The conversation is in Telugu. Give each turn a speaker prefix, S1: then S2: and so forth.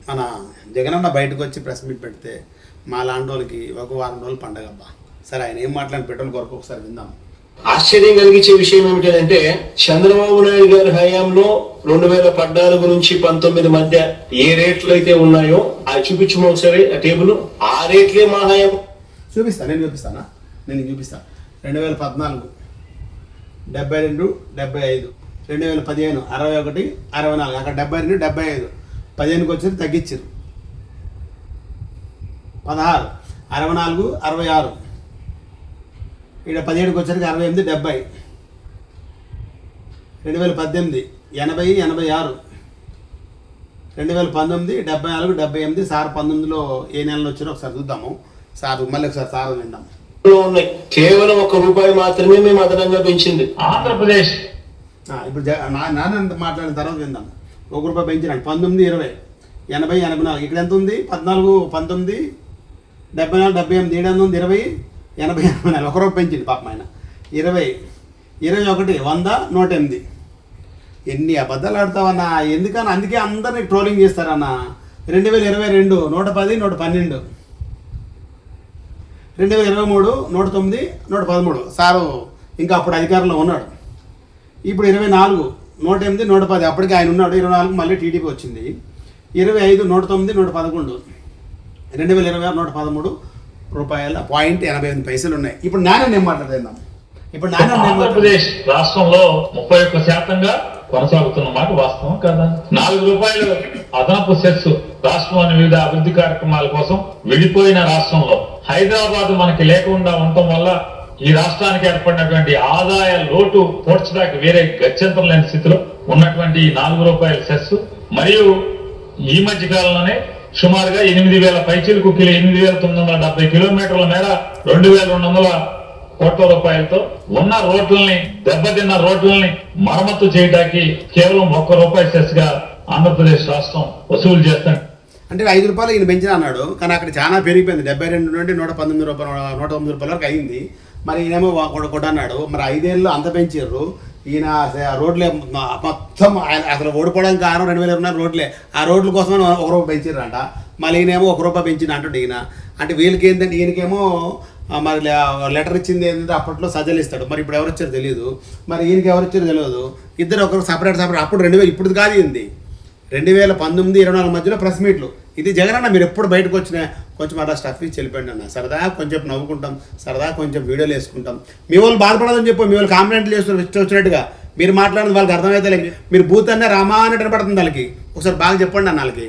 S1: మన జగనన్న బయటకు వచ్చి ప్రెస్ మీట్ పెడితే మా లాంటి వాళ్ళకి ఒక వారం రోజులు పండగ అబ్బా. సరే, ఆయన ఏం మాట్లాడిన పెట్రోల్ కొరకు ఒకసారి విందాం.
S2: ఆశ్చర్యం కలిగించే విషయం ఏమిటంటే చంద్రబాబు నాయుడు గారి హయాంలో 2014 నుంచి 19 మధ్య ఏ రేట్లు అయితే ఉన్నాయో అది చూపించము ఒకసారి ఆ టేబుల్. ఆ రేట్లే మా హయాం.
S1: నేను చూపిస్తాను 2014 72, 75, 2015 61, 64, అక్కడ 72, 75, 15కి వచ్చి తగ్గించారు 16, 64, 66, ఇక్కడ 17కి వచ్చరికి 68, 70, 2018 80, 86, 2019 74, 78. సార్ 19లో ఏ నెలలో వచ్చారో ఒకసారి చూద్దాము. సార్ మళ్ళీ ఒకసారి సార్ విందాం.
S2: ఉన్నాయి కేవలం ₹1 మాత్రమే మేము అదనంగా పెంచింది ఆంధ్రప్రదేశ్.
S1: ఇప్పుడు నాన్న మాట్లాడిన తర్వాత విందాం. ₹1 పెంచినాడు. 19, 20, 80, 84. ఇక్కడ ఎంత ఉంది? 14, 19, 74, 78. ఏడు ఉంది 20, 80, 84. ₹1 పెంచింది పాపం ఆయన. 20, 21, 100, 108. ఎన్ని అబద్ధాలు ఆడతావన్నా ఎందుకన్నా? అందుకే అందరినీ ట్రోలింగ్ చేస్తారన్న. 2022 110, 112, 2023 109, 113. సారు ఇంకా అప్పుడు అధికారంలో ఉన్నాడు. ఇప్పుడు 24 108, 110. అప్పటికి ఆయన ఉన్నాడు. 24 మళ్ళీ టీడీపీ వచ్చింది. 25 109, 111, 2026 113 రూపాయల .88 ఉన్నాయి. ఇప్పుడు నాన్న ఏం మాట్లాడేద్దాం. ఇప్పుడు
S3: ఆంధ్రప్రదేశ్ రాష్ట్రంలో 31% కొనసాగుతున్న మాట వాస్తవం కదా. ₹4 అదనపు సెస్ రాష్ట్రంలోని వివిధ అభివృద్ధి కార్యక్రమాల కోసం విడిపోయిన రాష్ట్రంలో హైదరాబాద్ మనకి లేకుండా ఉండటం వల్ల ఈ రాష్ట్రానికి ఏర్పడినటువంటి ఆదాయ లోటు పోడ్చడానికి వేరే గత్యంతరం లేని స్థితిలో ఉన్నటువంటి ₹4 సెస్ మరియు ఈ మధ్య కాలంలోనే సుమారుగా 8,000 పైచీలకు 8,970 కిలోమీటర్ల మేర 2,200 కోట్ల రూపాయలతో ఉన్న రోడ్లని దెబ్బతిన్న రోడ్లని మరమ్మతు చేయడానికి కేవలం ₹1 సెస్ గా ఆంధ్రప్రదేశ్ రాష్ట్రం వసూలు చేస్తాడు.
S1: అంటే ₹5 ఈయన పెంచిన అన్నాడు, కానీ అక్కడ చాలా పెరిగిపోయింది. 72 నుండి ₹119, ₹109 వరకు అయింది. మరి ఈయనేమో కొట్ట అన్నాడు. మరి 5 ఏళ్ళు అంత పెంచారు. ఈయన రోడ్లే మొత్తం అసలు ఓడిపోవడానికి కారణం 2020 రోడ్లే. ఆ రోడ్ల కోసమే ₹1 పెంచారంట. మళ్ళీ ఈయనేమో ₹1 పెంచిన అంటాడు ఈయన. అంటే వీళ్ళకి ఏంటంటే ఈయనకేమో మరి లెటర్ ఇచ్చింది ఏంటంటే అప్పట్లో సజ్జలు ఇస్తాడు. మరి ఇప్పుడు ఎవరు వచ్చారో తెలియదు. మరి ఈయనకి ఎవరు వచ్చారో తెలియదు. ఇద్దరు ఒకరు సపరేట్. అప్పుడు 2000 ఇప్పుడు కాదు ఏంది 2019, 24 మధ్యలో ప్రెస్ మీట్లు. ఇది జగనన్న మీరు ఎప్పుడు బయటకు వచ్చినా కొంచెం అలా స్టఫ్ ఇచ్చి వెళ్ళిపోయింది అన్న. సరదా కొంచెం నవ్వుకుంటాం, సరదా కొంచెం వీడియోలు వేసుకుంటాం. మీ వాళ్ళు బాధపడదని చెప్పి మీ వాళ్ళు కామెంట్లు చేస్తున్నారు వచ్చినట్టుగా. మీరు మాట్లాడిన వాళ్ళకి అర్థమైతే మీరు బూత్ అనే రామా అని పడుతుంది వాళ్ళకి. ఒకసారి బాగా చెప్పండి అన్న వాళ్ళకి.